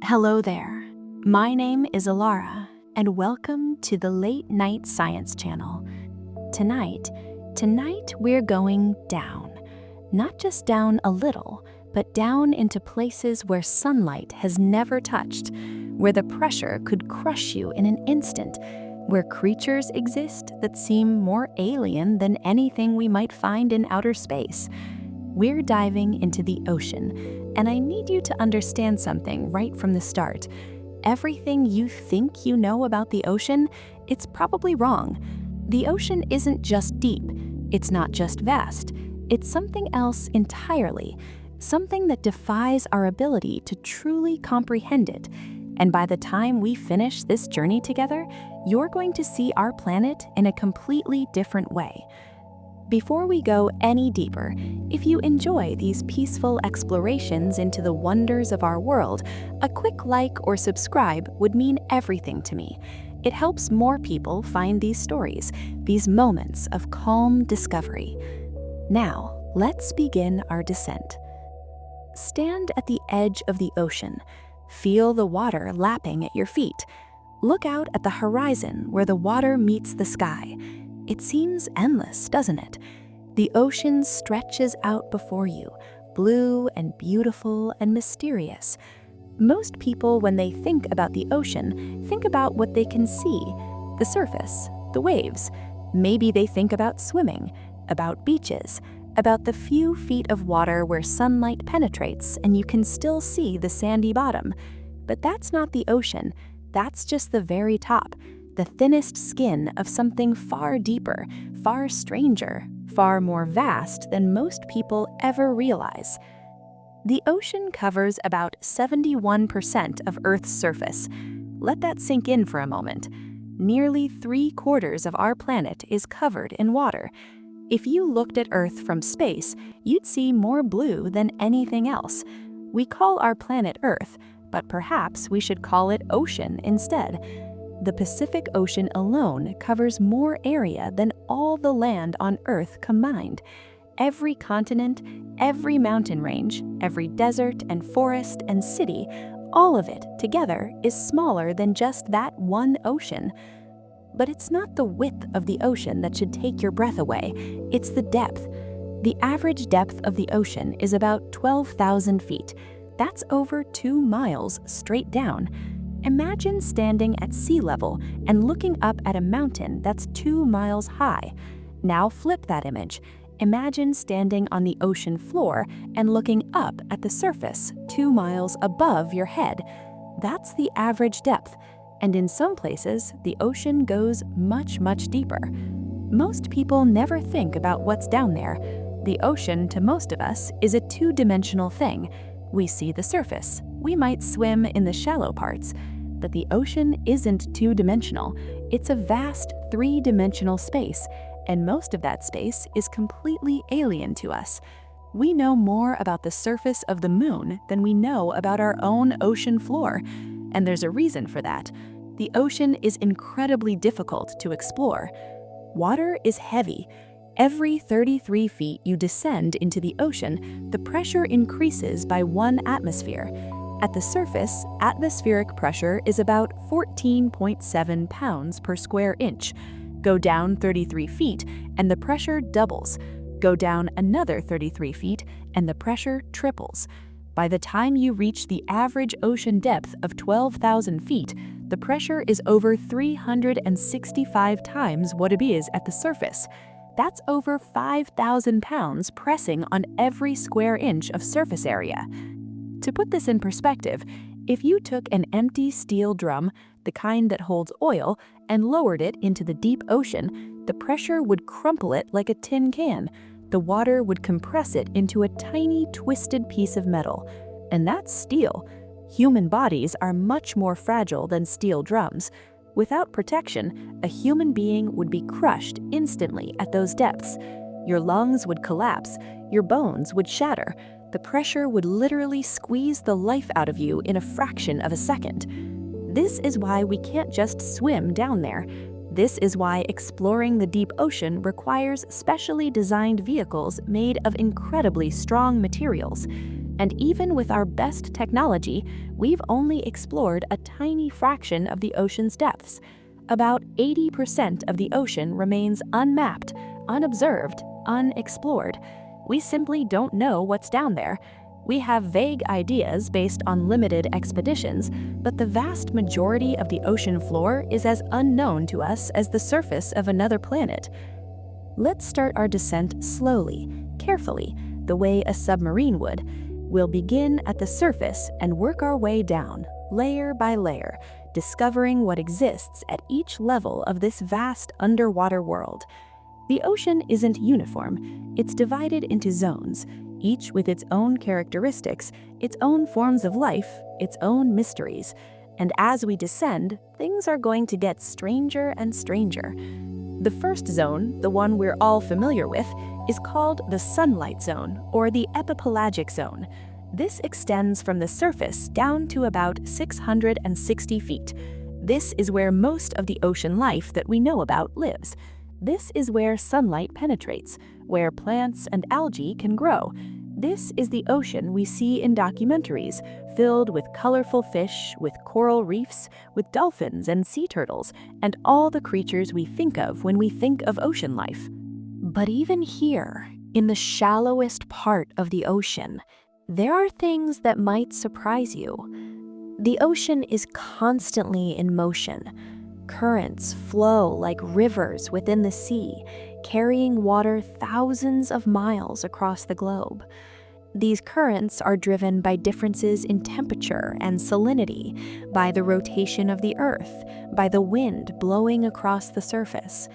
Hello there. My name is Alara, and welcome to the Late Night Science Channel. Tonight we're going down. Not just down a little, but down into places where sunlight has never touched, where the pressure could crush you in an instant, where creatures exist that seem more alien than anything we might find in outer space. We're diving into the ocean, and I need you to understand something right from the start. Everything you think you know about the ocean, it's probably wrong. The ocean isn't just deep, it's not just vast, it's something else entirely, something that defies our ability to truly comprehend it. And by the time we finish this journey together, you're going to see our planet in a completely different way. Before we go any deeper, if you enjoy these peaceful explorations into the wonders of our world, a quick like or subscribe would mean everything to me. It helps more people find these stories, these moments of calm discovery. Now, let's begin our descent. Stand at the edge of the ocean. Feel the water lapping at your feet. Look out at the horizon where the water meets the sky. It seems endless, doesn't it? The ocean stretches out before you, blue and beautiful and mysterious. Most people, when they think about the ocean, think about what they can see, the surface, the waves. Maybe they think about swimming, about beaches, about the few feet of water where sunlight penetrates and you can still see the sandy bottom. But that's not the ocean. That's just the very top. The thinnest skin of something far deeper, far stranger, far more vast than most people ever realize. The ocean covers about 71% of Earth's surface. Let that sink in for a moment. Nearly 3/4 of our planet is covered in water. If you looked at Earth from space, you'd see more blue than anything else. We call our planet Earth, but perhaps we should call it ocean instead. The Pacific Ocean alone covers more area than all the land on Earth combined. Every continent, every mountain range, every desert and forest and city, all of it together is smaller than just that one ocean. But it's not the width of the ocean that should take your breath away, it's the depth. The average depth of the ocean is about 12,000 feet. That's over 2 miles straight down. Imagine standing at sea level and looking up at a mountain that's 2 miles high. Now flip that image. Imagine standing on the ocean floor and looking up at the surface 2 miles above your head. That's the average depth, and in some places, the ocean goes much, much deeper. Most people never think about what's down there. The ocean, to most of us, is a two-dimensional thing. We see the surface. We might swim in the shallow parts. But the ocean isn't two-dimensional. It's a vast three-dimensional space, and most of that space is completely alien to us. We know more about the surface of the moon than we know about our own ocean floor, and there's a reason for that. The ocean is incredibly difficult to explore. Water is heavy. Every 33 feet you descend into the ocean, the pressure increases by 1 atmosphere. At the surface, atmospheric pressure is about 14.7 pounds per square inch. Go down 33 feet, and the pressure doubles. Go down another 33 feet, and the pressure triples. By the time you reach the average ocean depth of 12,000 feet, the pressure is over 365 times what it is at the surface. That's over 5,000 pounds pressing on every square inch of surface area. To put this in perspective, if you took an empty steel drum, the kind that holds oil, and lowered it into the deep ocean, the pressure would crumple it like a tin can. The water would compress it into a tiny, twisted piece of metal. And that's steel. Human bodies are much more fragile than steel drums. Without protection, a human being would be crushed instantly at those depths. Your lungs would collapse, your bones would shatter. The pressure would literally squeeze the life out of you in a fraction of a second. This is why we can't just swim down there. This is why exploring the deep ocean requires specially designed vehicles made of incredibly strong materials. And even with our best technology, we've only explored a tiny fraction of the ocean's depths. About 80% of the ocean remains unmapped, unobserved, unexplored. We simply don't know what's down there. We have vague ideas based on limited expeditions, but the vast majority of the ocean floor is as unknown to us as the surface of another planet. Let's start our descent slowly, carefully, the way a submarine would. We'll begin at the surface and work our way down, layer by layer, discovering what exists at each level of this vast underwater world. The ocean isn't uniform. It's divided into zones, each with its own characteristics, its own forms of life, its own mysteries. And as we descend, things are going to get stranger and stranger. The first zone, the one we're all familiar with, is called the sunlight zone, or the epipelagic zone. This extends from the surface down to about 660 feet. This is where most of the ocean life that we know about lives. This is where sunlight penetrates, where plants and algae can grow. This is the ocean we see in documentaries, filled with colorful fish, with coral reefs, with dolphins and sea turtles, and all the creatures we think of when we think of ocean life. But even here, in the shallowest part of the ocean, there are things that might surprise you. The ocean is constantly in motion. Currents flow like rivers within the sea, carrying water thousands of miles across the globe. These currents are driven by differences in temperature and salinity, by the rotation of the Earth, by the wind blowing across the surface.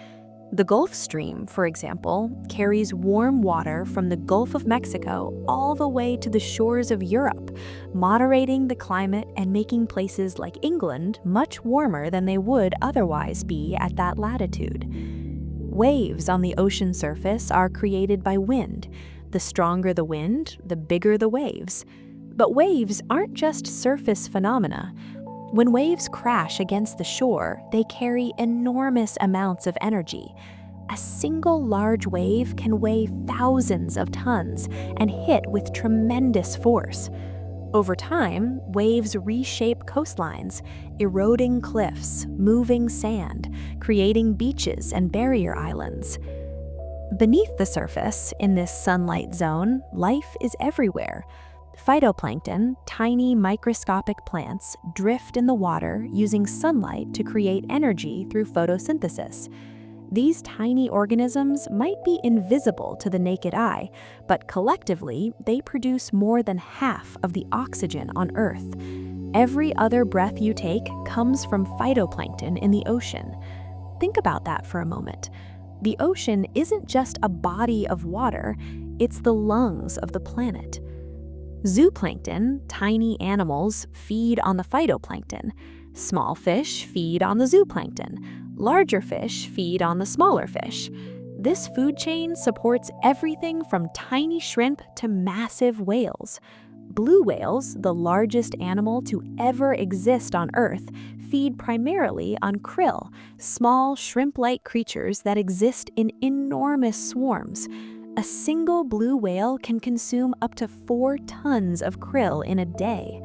The Gulf Stream, for example, carries warm water from the Gulf of Mexico all the way to the shores of Europe, moderating the climate and making places like England much warmer than they would otherwise be at that latitude. Waves on the ocean surface are created by wind. The stronger the wind, the bigger the waves. But waves aren't just surface phenomena. When waves crash against the shore, they carry enormous amounts of energy. A single large wave can weigh thousands of tons and hit with tremendous force. Over time, waves reshape coastlines, eroding cliffs, moving sand, creating beaches and barrier islands. Beneath the surface, in this sunlight zone, life is everywhere. Phytoplankton, tiny microscopic plants, drift in the water using sunlight to create energy through photosynthesis. These tiny organisms might be invisible to the naked eye, but collectively, they produce more than half of the oxygen on Earth. Every other breath you take comes from phytoplankton in the ocean. Think about that for a moment. The ocean isn't just a body of water, it's the lungs of the planet. Zooplankton, tiny animals, feed on the phytoplankton. Small fish feed on the zooplankton. Larger fish feed on the smaller fish. This food chain supports everything from tiny shrimp to massive whales. Blue whales, the largest animal to ever exist on Earth, feed primarily on krill, small shrimp-like creatures that exist in enormous swarms. A single blue whale can consume up to 4 tons of krill in a day.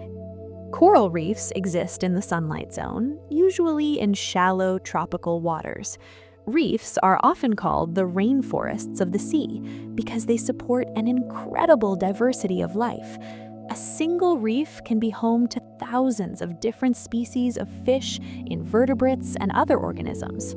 Coral reefs exist in the sunlight zone, usually in shallow tropical waters. Reefs are often called the rainforests of the sea because they support an incredible diversity of life. A single reef can be home to thousands of different species of fish, invertebrates, and other organisms.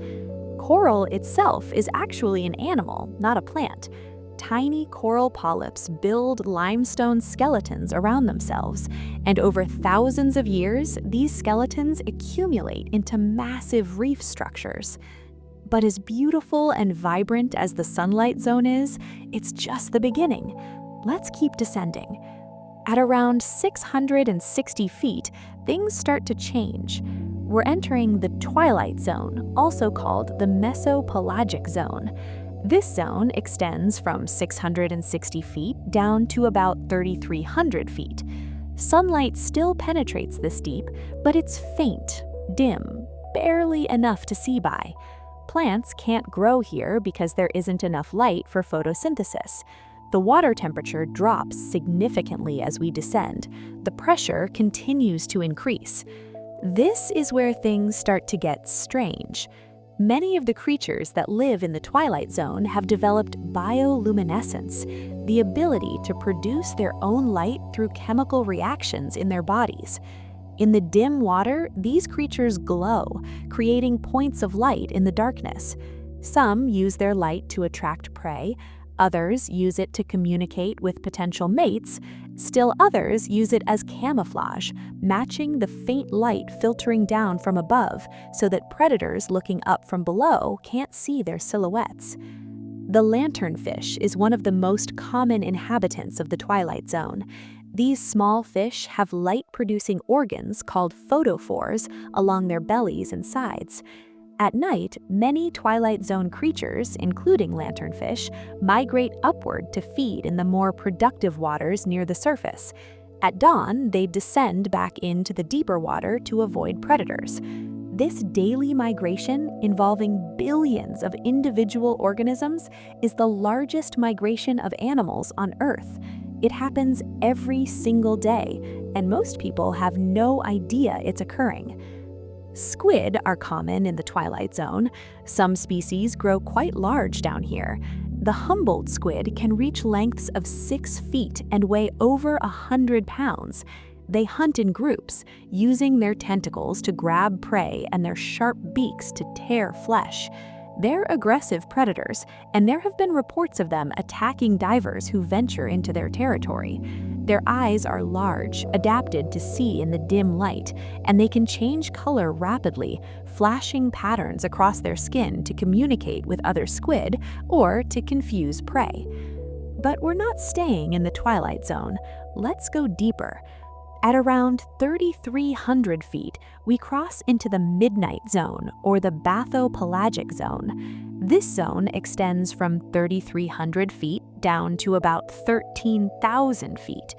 Coral itself is actually an animal, not a plant. Tiny coral polyps build limestone skeletons around themselves, and over thousands of years, these skeletons accumulate into massive reef structures. But as beautiful and vibrant as the sunlight zone is, it's just the beginning. Let's keep descending. At around 660 feet, things start to change. We're entering the twilight zone, also called the mesopelagic zone. This zone extends from 660 feet down to about 3,300 feet. Sunlight still penetrates this deep, but it's faint, dim, barely enough to see by. Plants can't grow here because there isn't enough light for photosynthesis. The water temperature drops significantly as we descend. The pressure continues to increase. This is where things start to get strange. Many of the creatures that live in the twilight zone have developed bioluminescence, the ability to produce their own light through chemical reactions in their bodies. In the dim water, these creatures glow, creating points of light in the darkness. Some use their light to attract prey, others use it to communicate with potential mates, still others use it as camouflage, matching the faint light filtering down from above so that predators looking up from below can't see their silhouettes. The lanternfish is one of the most common inhabitants of the twilight zone. These small fish have light-producing organs called photophores along their bellies and sides. At night, many twilight zone creatures, including lanternfish, migrate upward to feed in the more productive waters near the surface. At dawn, they descend back into the deeper water to avoid predators. This daily migration, involving billions of individual organisms, is the largest migration of animals on Earth. It happens every single day, and most people have no idea it's occurring. Squid are common in the twilight zone. Some species grow quite large down here. The Humboldt squid can reach lengths of 6 feet and weigh over 100 pounds. They hunt in groups, using their tentacles to grab prey and their sharp beaks to tear flesh. They're aggressive predators, and there have been reports of them attacking divers who venture into their territory. Their eyes are large, adapted to see in the dim light, and they can change color rapidly, flashing patterns across their skin to communicate with other squid or to confuse prey. But we're not staying in the twilight zone. Let's go deeper. At around 3,300 feet, we cross into the midnight zone, or the bathopelagic zone. This zone extends from 3,300 feet down to about 13,000 feet.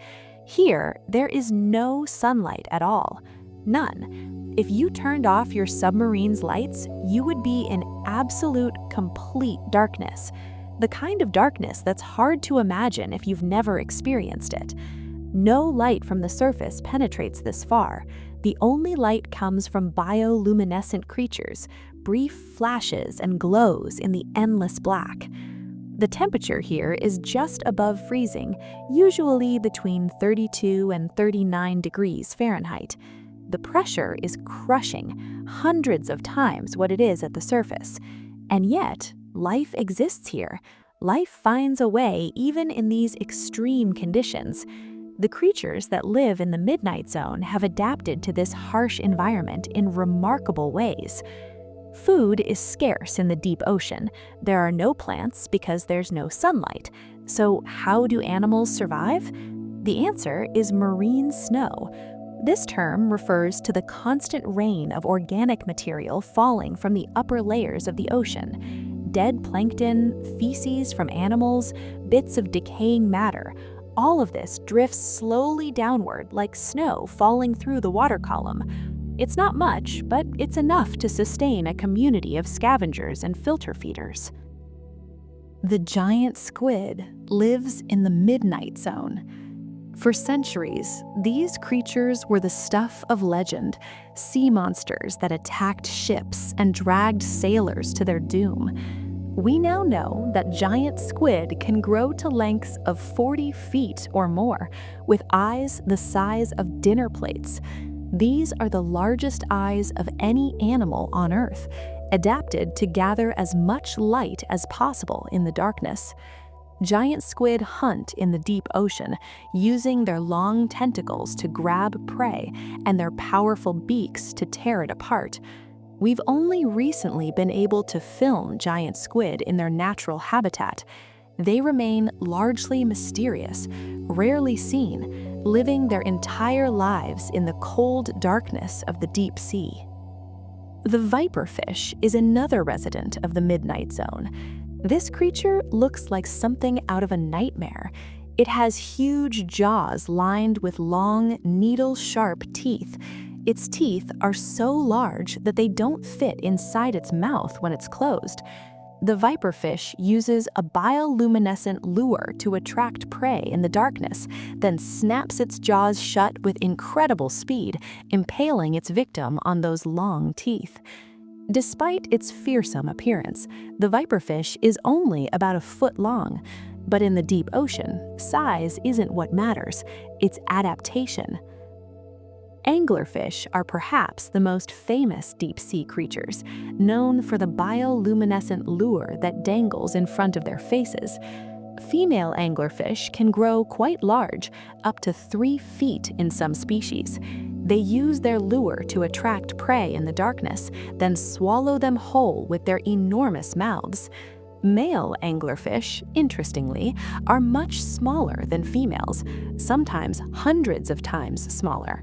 Here, there is no sunlight at all. None. If you turned off your submarine's lights, you would be in absolute, complete darkness. The kind of darkness that's hard to imagine if you've never experienced it. No light from the surface penetrates this far. The only light comes from bioluminescent creatures, brief flashes and glows in the endless black. The temperature here is just above freezing, usually between 32 and 39 degrees Fahrenheit. The pressure is crushing, hundreds of times what it is at the surface. And yet, life exists here. Life finds a way even in these extreme conditions. The creatures that live in the midnight zone have adapted to this harsh environment in remarkable ways. Food is scarce in the deep ocean. There are no plants because there's no sunlight. So how do animals survive? The answer is marine snow. This term refers to the constant rain of organic material falling from the upper layers of the ocean. Dead plankton, feces from animals, bits of decaying matter. All of this drifts slowly downward like snow falling through the water column. It's not much, but it's enough to sustain a community of scavengers and filter feeders. The giant squid lives in the midnight zone. For centuries, these creatures were the stuff of legend, sea monsters that attacked ships and dragged sailors to their doom. We now know that giant squid can grow to lengths of 40 feet or more, with eyes the size of dinner plates. These are the largest eyes of any animal on Earth, adapted to gather as much light as possible in the darkness. Giant squid hunt in the deep ocean, using their long tentacles to grab prey and their powerful beaks to tear it apart. We've only recently been able to film giant squid in their natural habitat. They remain largely mysterious, rarely seen, living their entire lives in the cold darkness of the deep sea. The viperfish is another resident of the midnight zone. This creature looks like something out of a nightmare. It has huge jaws lined with long, needle-sharp teeth. Its teeth are so large that they don't fit inside its mouth when it's closed. The viperfish uses a bioluminescent lure to attract prey in the darkness, then snaps its jaws shut with incredible speed, impaling its victim on those long teeth. Despite its fearsome appearance, the viperfish is only about a foot long. But in the deep ocean, size isn't what matters, it's adaptation. Anglerfish are perhaps the most famous deep-sea creatures, known for the bioluminescent lure that dangles in front of their faces. Female anglerfish can grow quite large, up to 3 feet in some species. They use their lure to attract prey in the darkness, then swallow them whole with their enormous mouths. Male anglerfish, interestingly, are much smaller than females, sometimes hundreds of times smaller.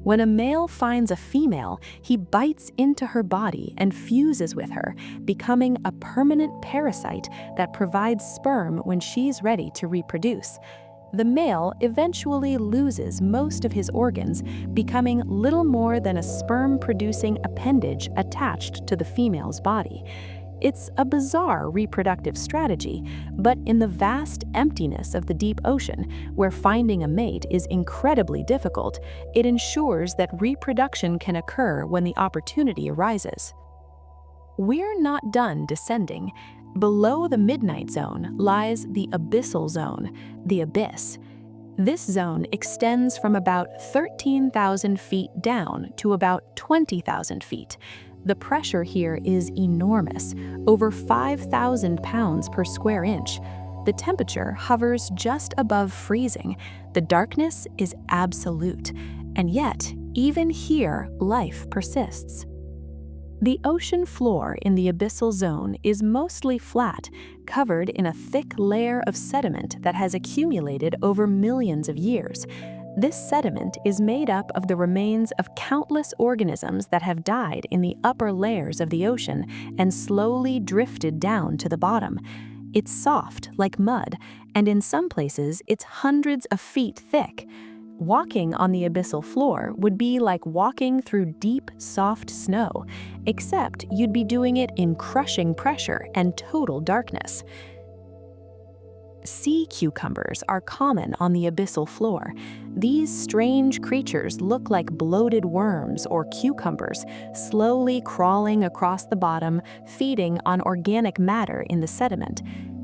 When a male finds a female, he bites into her body and fuses with her, becoming a permanent parasite that provides sperm when she's ready to reproduce. The male eventually loses most of his organs, becoming little more than a sperm-producing appendage attached to the female's body. It's a bizarre reproductive strategy, but in the vast emptiness of the deep ocean, where finding a mate is incredibly difficult, it ensures that reproduction can occur when the opportunity arises. We're not done descending. Below the midnight zone lies the abyssal zone, the abyss. This zone extends from about 13,000 feet down to about 20,000 feet. The pressure here is enormous, over 5,000 pounds per square inch. The temperature hovers just above freezing. The darkness is absolute. And yet, even here, life persists. The ocean floor in the abyssal zone is mostly flat, covered in a thick layer of sediment that has accumulated over millions of years. This sediment is made up of the remains of countless organisms that have died in the upper layers of the ocean and slowly drifted down to the bottom. It's soft, like mud, and in some places it's hundreds of feet thick. Walking on the abyssal floor would be like walking through deep, soft snow, except you'd be doing it in crushing pressure and total darkness. Sea cucumbers are common on the abyssal floor. These strange creatures look like bloated worms or cucumbers, slowly crawling across the bottom, feeding on organic matter in the sediment.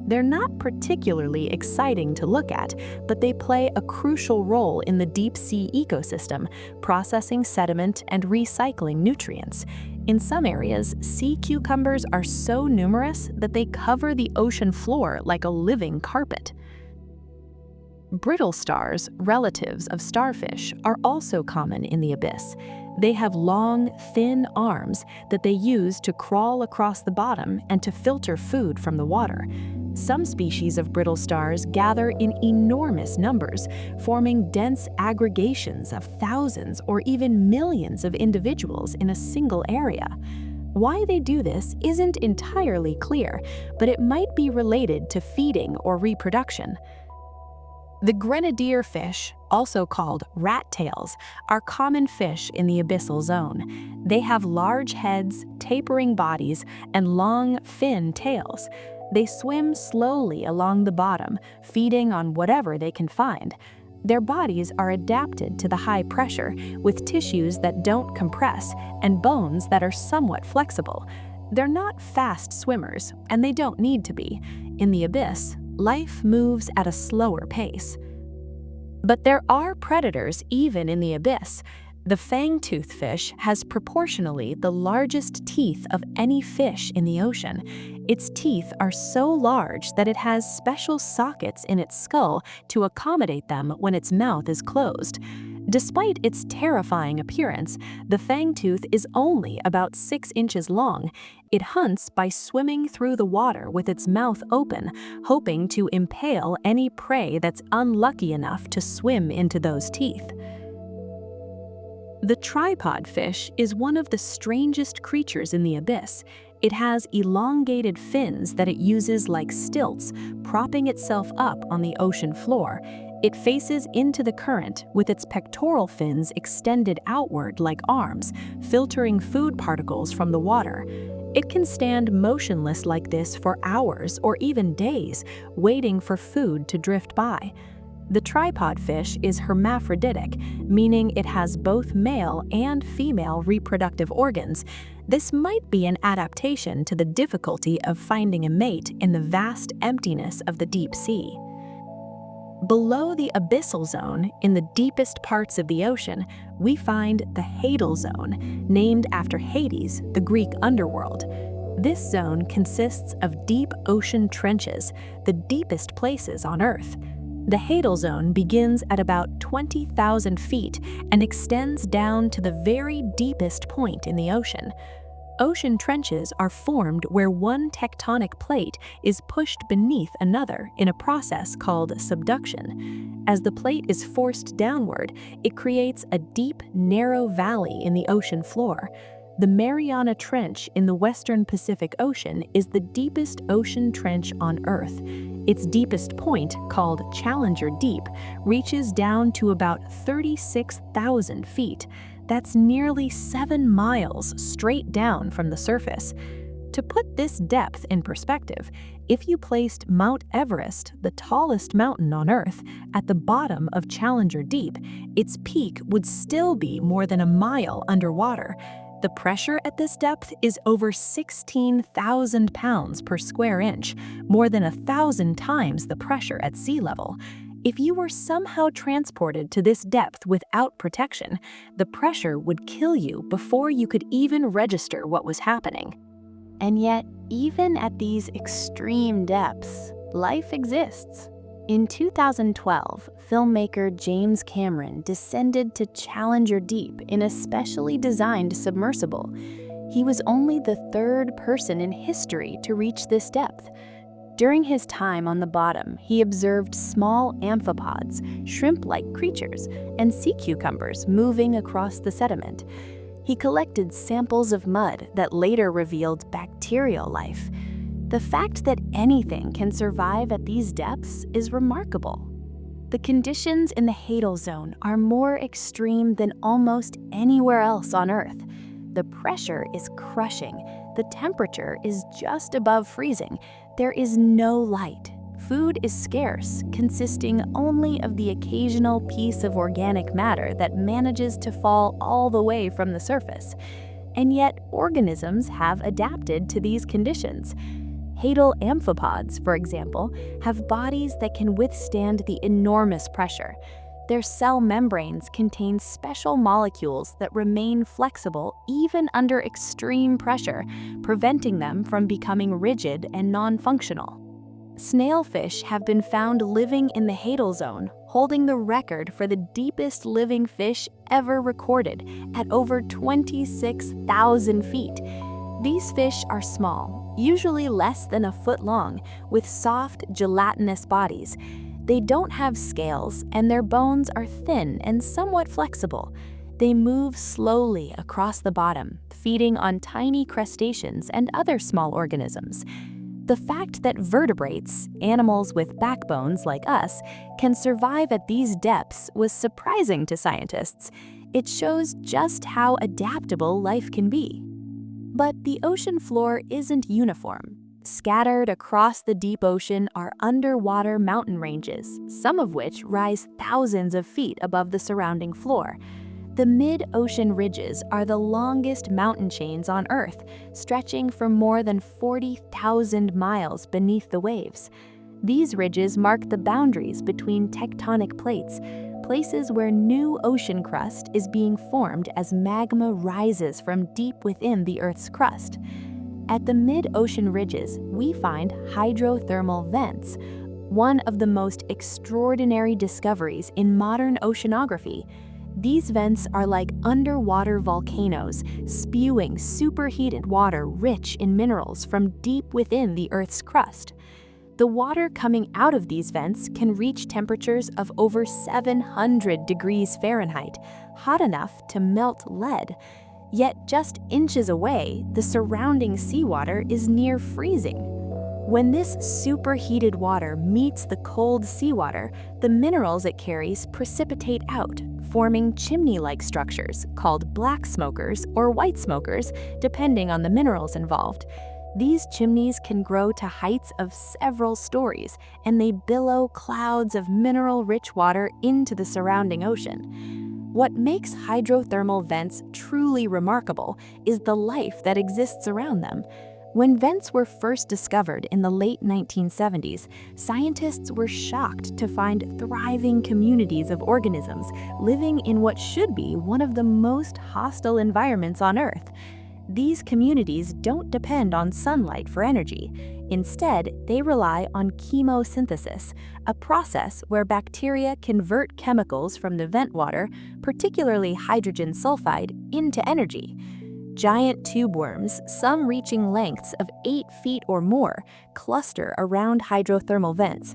They're not particularly exciting to look at, but they play a crucial role in the deep-sea ecosystem, processing sediment and recycling nutrients. In some areas, sea cucumbers are so numerous that they cover the ocean floor like a living carpet. Brittle stars, relatives of starfish, are also common in the abyss. They have long, thin arms that they use to crawl across the bottom and to filter food from the water. Some species of brittle stars gather in enormous numbers, forming dense aggregations of thousands or even millions of individuals in a single area. Why they do this isn't entirely clear, but it might be related to feeding or reproduction. The grenadier fish, also called rat tails, are common fish in the abyssal zone. They have large heads, tapering bodies, and long, thin tails. They swim slowly along the bottom, feeding on whatever they can find. Their bodies are adapted to the high pressure, with tissues that don't compress and bones that are somewhat flexible. They're not fast swimmers, and they don't need to be. In the abyss, life moves at a slower pace. But there are predators even in the abyss. The fang-toothed fish has proportionally the largest teeth of any fish in the ocean. Its teeth are so large that it has special sockets in its skull to accommodate them when its mouth is closed. Despite its terrifying appearance, the fangtooth is only about 6 inches long. It hunts by swimming through the water with its mouth open, hoping to impale any prey that's unlucky enough to swim into those teeth. The tripod fish is one of the strangest creatures in the abyss. It has elongated fins that it uses like stilts, propping itself up on the ocean floor. It faces into the current with its pectoral fins extended outward like arms, filtering food particles from the water. It can stand motionless like this for hours or even days, waiting for food to drift by. The tripod fish is hermaphroditic, meaning it has both male and female reproductive organs. This might be an adaptation to the difficulty of finding a mate in the vast emptiness of the deep sea. Below the abyssal zone, in the deepest parts of the ocean, we find the hadal zone, named after Hades, the Greek underworld. This zone consists of deep ocean trenches, the deepest places on Earth. The hadal zone begins at about 20,000 feet and extends down to the very deepest point in the ocean. Ocean trenches are formed where one tectonic plate is pushed beneath another in a process called subduction. As the plate is forced downward, it creates a deep, narrow valley in the ocean floor. The Mariana Trench in the western Pacific Ocean is the deepest ocean trench on Earth. Its deepest point, called Challenger Deep, reaches down to about 36,000 feet. That's nearly 7 miles straight down from the surface. To put this depth in perspective, if you placed Mount Everest, the tallest mountain on Earth, at the bottom of Challenger Deep, its peak would still be more than a mile underwater. The pressure at this depth is over 16,000 pounds per square inch, more than 1,000 times the pressure at sea level. If you were somehow transported to this depth without protection, the pressure would kill you before you could even register what was happening. And yet, even at these extreme depths, life exists. In 2012, filmmaker James Cameron descended to Challenger Deep in a specially designed submersible. He was only the third person in history to reach this depth. During his time on the bottom, he observed small amphipods, shrimp-like creatures, and sea cucumbers moving across the sediment. He collected samples of mud that later revealed bacterial life. The fact that anything can survive at these depths is remarkable. The conditions in the hadal zone are more extreme than almost anywhere else on Earth. The pressure is crushing. The temperature is just above freezing. There is no light. Food is scarce, consisting only of the occasional piece of organic matter that manages to fall all the way from the surface. And yet, organisms have adapted to these conditions. Hadal amphipods, for example, have bodies that can withstand the enormous pressure. Their cell membranes contain special molecules that remain flexible even under extreme pressure, preventing them from becoming rigid and non-functional. Snailfish have been found living in the hadal zone, holding the record for the deepest living fish ever recorded at over 26,000 feet. These fish are small, usually less than a foot long, with soft, gelatinous bodies. They don't have scales, and their bones are thin and somewhat flexible. They move slowly across the bottom, feeding on tiny crustaceans and other small organisms. The fact that vertebrates, animals with backbones like us, can survive at these depths was surprising to scientists. It shows just how adaptable life can be. But the ocean floor isn't uniform. Scattered across the deep ocean are underwater mountain ranges, some of which rise thousands of feet above the surrounding floor. The mid-ocean ridges are the longest mountain chains on Earth, stretching for more than 40,000 miles beneath the waves. These ridges mark the boundaries between tectonic plates, places where new ocean crust is being formed as magma rises from deep within the Earth's crust. At the mid-ocean ridges, we find hydrothermal vents, one of the most extraordinary discoveries in modern oceanography. These vents are like underwater volcanoes, spewing superheated water rich in minerals from deep within the Earth's crust. The water coming out of these vents can reach temperatures of over 700 degrees Fahrenheit, hot enough to melt lead. Yet just inches away, the surrounding seawater is near freezing. When this superheated water meets the cold seawater, the minerals it carries precipitate out, forming chimney-like structures called black smokers or white smokers, depending on the minerals involved. These chimneys can grow to heights of several stories, and they billow clouds of mineral-rich water into the surrounding ocean. What makes hydrothermal vents truly remarkable is the life that exists around them. When vents were first discovered in the late 1970s, scientists were shocked to find thriving communities of organisms living in what should be one of the most hostile environments on Earth. These communities don't depend on sunlight for energy. Instead, they rely on chemosynthesis, a process where bacteria convert chemicals from the vent water, particularly hydrogen sulfide, into energy. Giant tube worms, some reaching lengths of 8 feet or more, cluster around hydrothermal vents.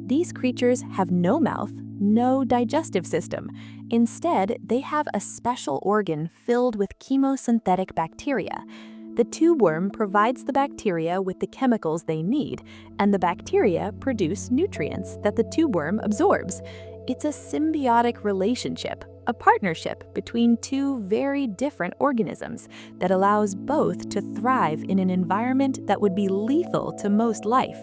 These creatures have no mouth, no digestive system. Instead, they have a special organ filled with chemosynthetic bacteria. The tube worm provides the bacteria with the chemicals they need, and the bacteria produce nutrients that the tube worm absorbs. It's a symbiotic relationship, a partnership between two very different organisms that allows both to thrive in an environment that would be lethal to most life.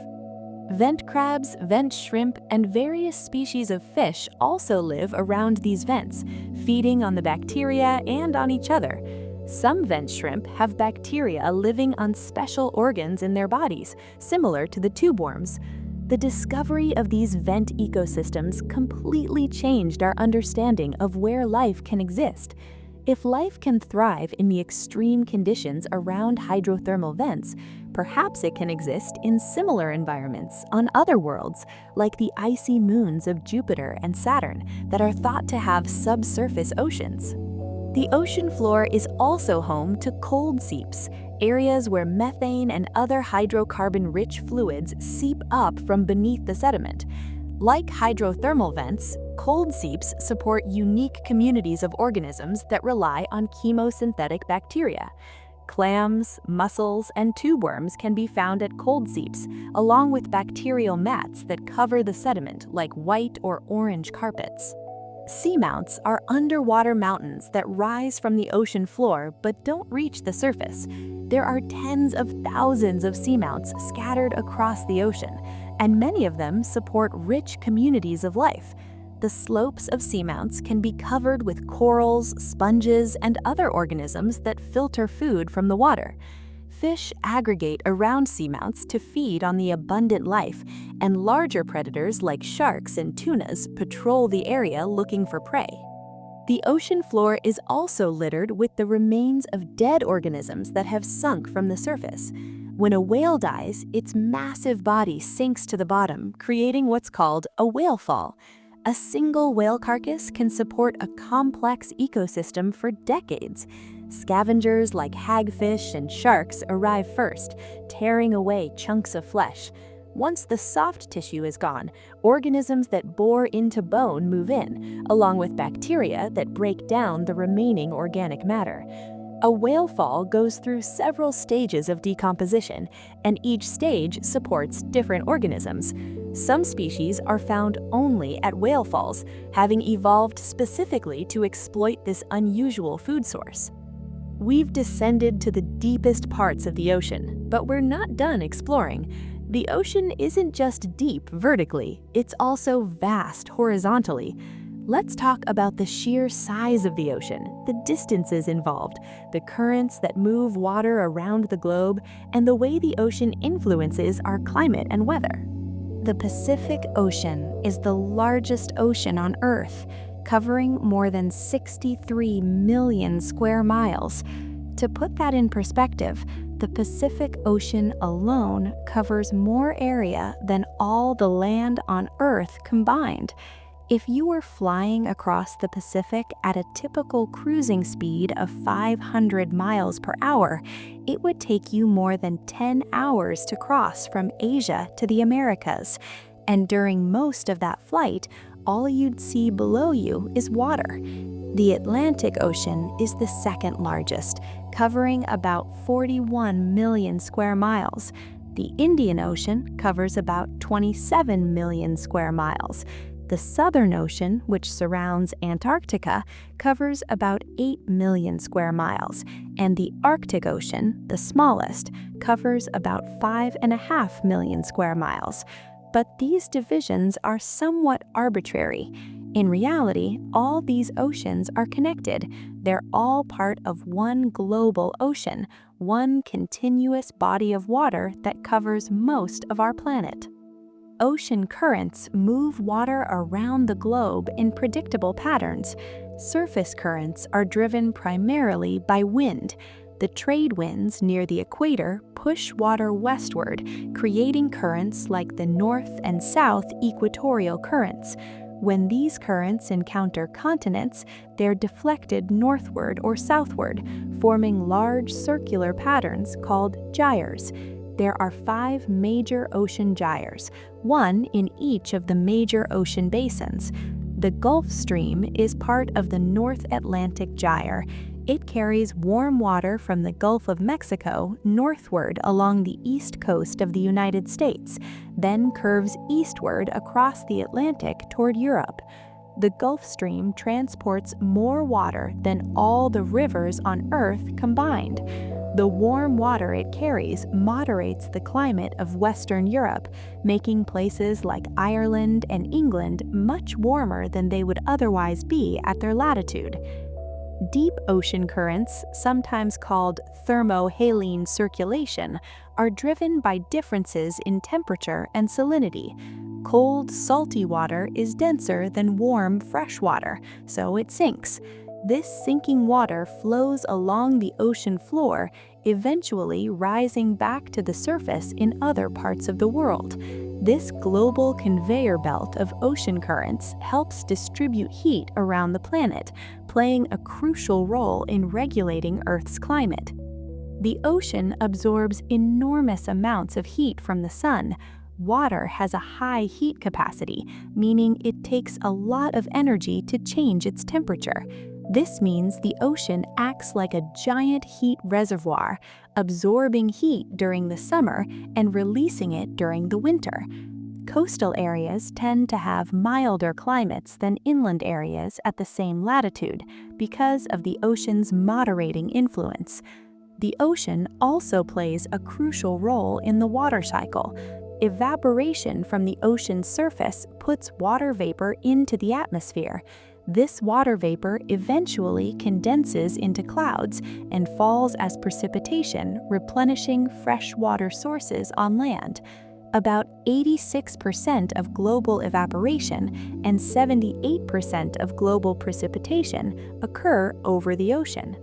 Vent crabs, vent shrimp, and various species of fish also live around these vents, feeding on the bacteria and on each other. Some vent shrimp have bacteria living on special organs in their bodies, similar to the tube worms. The discovery of these vent ecosystems completely changed our understanding of where life can exist. If life can thrive in the extreme conditions around hydrothermal vents, perhaps it can exist in similar environments on other worlds, like the icy moons of Jupiter and Saturn that are thought to have subsurface oceans. The ocean floor is also home to cold seeps, areas where methane and other hydrocarbon-rich fluids seep up from beneath the sediment. Like hydrothermal vents, cold seeps support unique communities of organisms that rely on chemosynthetic bacteria. Clams, mussels, and tube worms can be found at cold seeps, along with bacterial mats that cover the sediment like white or orange carpets. Seamounts are underwater mountains that rise from the ocean floor but don't reach the surface. There are tens of thousands of seamounts scattered across the ocean, and many of them support rich communities of life. The slopes of seamounts can be covered with corals, sponges, and other organisms that filter food from the water. Fish aggregate around seamounts to feed on the abundant life, and larger predators like sharks and tunas patrol the area looking for prey. The ocean floor is also littered with the remains of dead organisms that have sunk from the surface. When a whale dies, its massive body sinks to the bottom, creating what's called a whale fall. A single whale carcass can support a complex ecosystem for decades. Scavengers like hagfish and sharks arrive first, tearing away chunks of flesh. Once the soft tissue is gone, organisms that bore into bone move in, along with bacteria that break down the remaining organic matter. A whale fall goes through several stages of decomposition, and each stage supports different organisms. Some species are found only at whale falls, having evolved specifically to exploit this unusual food source. We've descended to the deepest parts of the ocean, but we're not done exploring. The ocean isn't just deep vertically, it's also vast horizontally. Let's talk about the sheer size of the ocean, the distances involved, the currents that move water around the globe, and the way the ocean influences our climate and weather. The Pacific Ocean is the largest ocean on Earth, covering more than 63 million square miles. To put that in perspective, the Pacific Ocean alone covers more area than all the land on Earth combined. If you were flying across the Pacific at a typical cruising speed of 500 miles per hour, it would take you more than 10 hours to cross from Asia to the Americas. And during most of that flight, all you'd see below you is water. The Atlantic Ocean is the second largest, covering about 41 million square miles. The Indian Ocean covers about 27 million square miles. The Southern Ocean, which surrounds Antarctica, covers about 8 million square miles, and the Arctic Ocean, the smallest, covers about 5.5 million square miles. But these divisions are somewhat arbitrary. In reality, all these oceans are connected. They're all part of one global ocean, one continuous body of water that covers most of our planet. Ocean currents move water around the globe in predictable patterns. Surface currents are driven primarily by wind. The trade winds near the equator push water westward, creating currents like the north and south equatorial currents. When these currents encounter continents, they're deflected northward or southward, forming large circular patterns called gyres. There are 5 major ocean gyres, one in each of the major ocean basins. The Gulf Stream is part of the North Atlantic Gyre. It carries warm water from the Gulf of Mexico northward along the east coast of the United States, then curves eastward across the Atlantic toward Europe. The Gulf Stream transports more water than all the rivers on Earth combined. The warm water it carries moderates the climate of Western Europe, making places like Ireland and England much warmer than they would otherwise be at their latitude. Deep ocean currents, sometimes called thermohaline circulation, are driven by differences in temperature and salinity. Cold, salty water is denser than warm, fresh water, so it sinks. This sinking water flows along the ocean floor, eventually rising back to the surface in other parts of the world. This global conveyor belt of ocean currents helps distribute heat around the planet, playing a crucial role in regulating Earth's climate. The ocean absorbs enormous amounts of heat from the sun. Water has a high heat capacity, meaning it takes a lot of energy to change its temperature. This means the ocean acts like a giant heat reservoir, absorbing heat during the summer and releasing it during the winter. Coastal areas tend to have milder climates than inland areas at the same latitude because of the ocean's moderating influence. The ocean also plays a crucial role in the water cycle. Evaporation from the ocean's surface puts water vapor into the atmosphere. This water vapor eventually condenses into clouds and falls as precipitation, replenishing freshwater sources on land. About 86% of global evaporation and 78% of global precipitation occur over the ocean.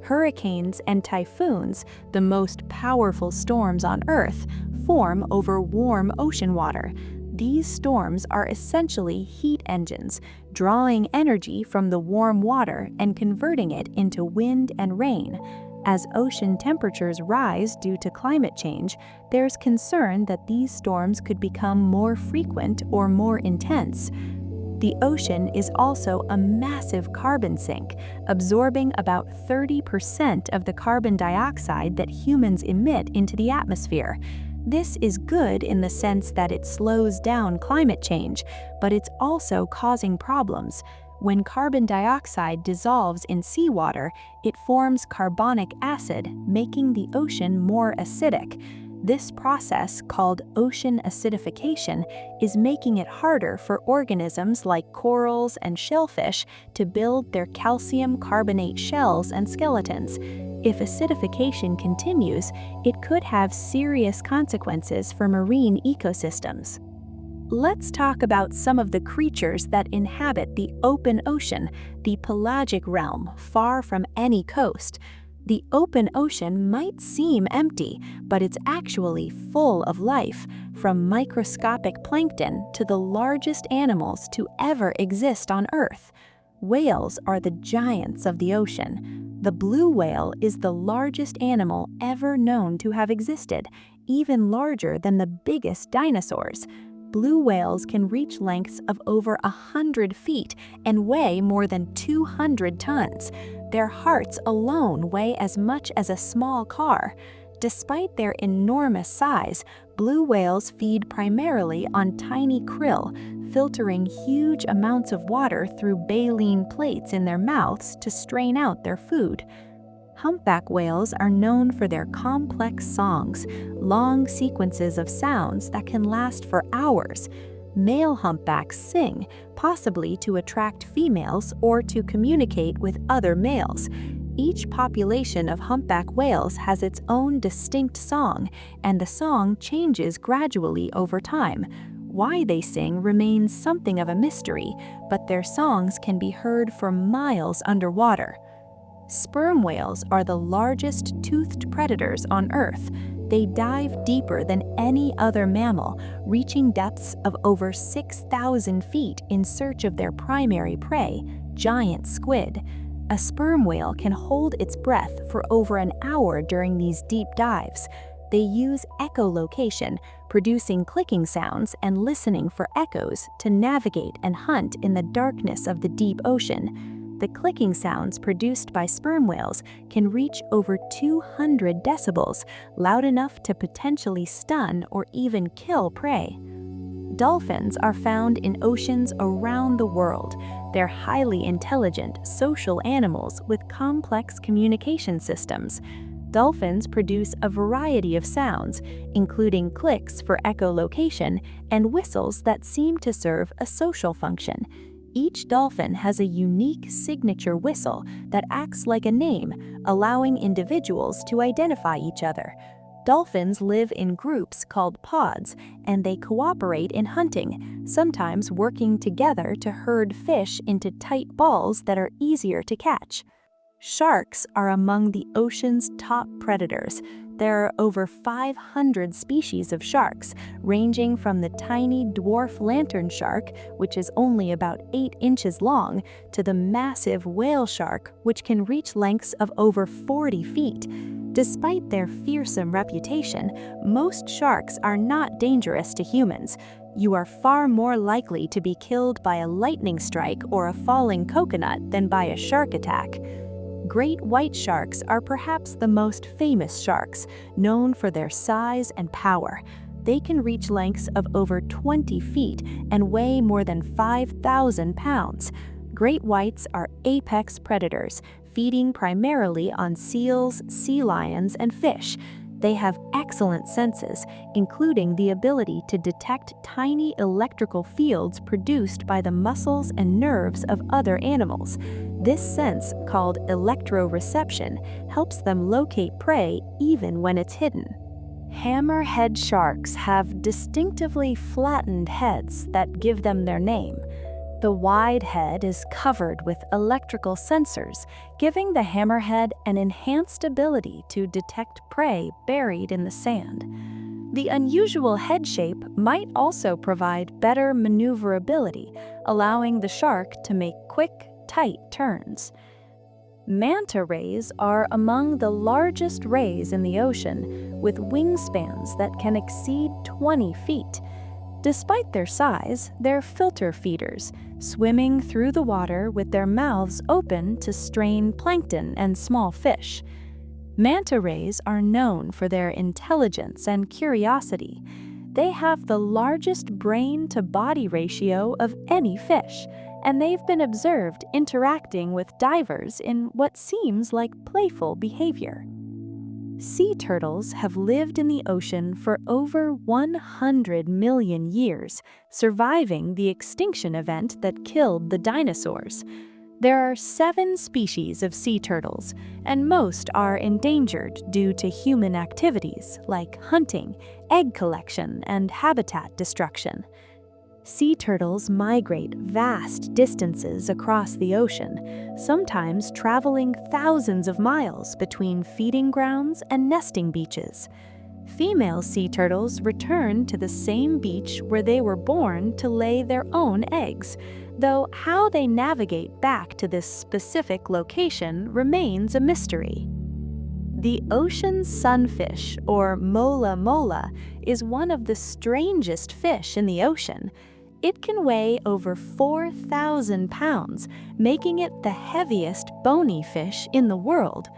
Hurricanes and typhoons, the most powerful storms on Earth, form over warm ocean water. These storms are essentially heat engines, drawing energy from the warm water and converting it into wind and rain. As ocean temperatures rise due to climate change, there's concern that these storms could become more frequent or more intense. The ocean is also a massive carbon sink, absorbing about 30% of the carbon dioxide that humans emit into the atmosphere. This is good in the sense that it slows down climate change, but it's also causing problems. When carbon dioxide dissolves in seawater, it forms carbonic acid, making the ocean more acidic. This process, called ocean acidification, is making it harder for organisms like corals and shellfish to build their calcium carbonate shells and skeletons. If acidification continues, it could have serious consequences for marine ecosystems. Let's talk about some of the creatures that inhabit the open ocean, the pelagic realm, far from any coast. The open ocean might seem empty, but it's actually full of life, from microscopic plankton to the largest animals to ever exist on Earth. Whales are the giants of the ocean. The blue whale is the largest animal ever known to have existed, even larger than the biggest dinosaurs. Blue whales can reach lengths of over 100 feet and weigh more than 200 tons. Their hearts alone weigh as much as a small car. Despite their enormous size, blue whales feed primarily on tiny krill, filtering huge amounts of water through baleen plates in their mouths to strain out their food. Humpback whales are known for their complex songs, long sequences of sounds that can last for hours. Male humpbacks sing, possibly to attract females or to communicate with other males. Each population of humpback whales has its own distinct song, and the song changes gradually over time. Why they sing remains something of a mystery, but their songs can be heard for miles underwater. Sperm whales are the largest toothed predators on Earth. They dive deeper than any other mammal, reaching depths of over 6,000 feet in search of their primary prey, giant squid. A sperm whale can hold its breath for over an hour during these deep dives. They use echolocation, producing clicking sounds and listening for echoes to navigate and hunt in the darkness of the deep ocean. The clicking sounds produced by sperm whales can reach over 200 decibels, loud enough to potentially stun or even kill prey. Dolphins are found in oceans around the world. They're highly intelligent, social animals with complex communication systems. Dolphins produce a variety of sounds, including clicks for echolocation and whistles that seem to serve a social function. Each dolphin has a unique signature whistle that acts like a name, allowing individuals to identify each other. Dolphins live in groups called pods, and they cooperate in hunting, sometimes working together to herd fish into tight balls that are easier to catch. Sharks are among the ocean's top predators. There are over 500 species of sharks, ranging from the tiny dwarf lantern shark, which is only about 8 inches long, to the massive whale shark, which can reach lengths of over 40 feet. Despite their fearsome reputation, most sharks are not dangerous to humans. You are far more likely to be killed by a lightning strike or a falling coconut than by a shark attack. Great white sharks are perhaps the most famous sharks, known for their size and power. They can reach lengths of over 20 feet and weigh more than 5,000 pounds. Great whites are apex predators, feeding primarily on seals, sea lions, and fish. They have excellent senses, including the ability to detect tiny electrical fields produced by the muscles and nerves of other animals. This sense, called electroreception, helps them locate prey even when it's hidden. Hammerhead sharks have distinctively flattened heads that give them their name. The wide head is covered with electrical sensors, giving the hammerhead an enhanced ability to detect prey buried in the sand. The unusual head shape might also provide better maneuverability, allowing the shark to make quick, tight turns. Manta rays are among the largest rays in the ocean, with wingspans that can exceed 20 feet. Despite their size, they're filter feeders, swimming through the water with their mouths open to strain plankton and small fish. Manta rays are known for their intelligence and curiosity. They have the largest brain-to-body ratio of any fish, and they've been observed interacting with divers in what seems like playful behavior. Sea turtles have lived in the ocean for over 100 million years, surviving the extinction event that killed the dinosaurs. There are 7 species of sea turtles, and most are endangered due to human activities like hunting, egg collection, and habitat destruction. Sea turtles migrate vast distances across the ocean, sometimes traveling thousands of miles between feeding grounds and nesting beaches. Female sea turtles return to the same beach where they were born to lay their own eggs, though how they navigate back to this specific location remains a mystery. The ocean sunfish, or mola mola, is one of the strangest fish in the ocean. It can weigh over 4,000 pounds, making it the heaviest bony fish in the world.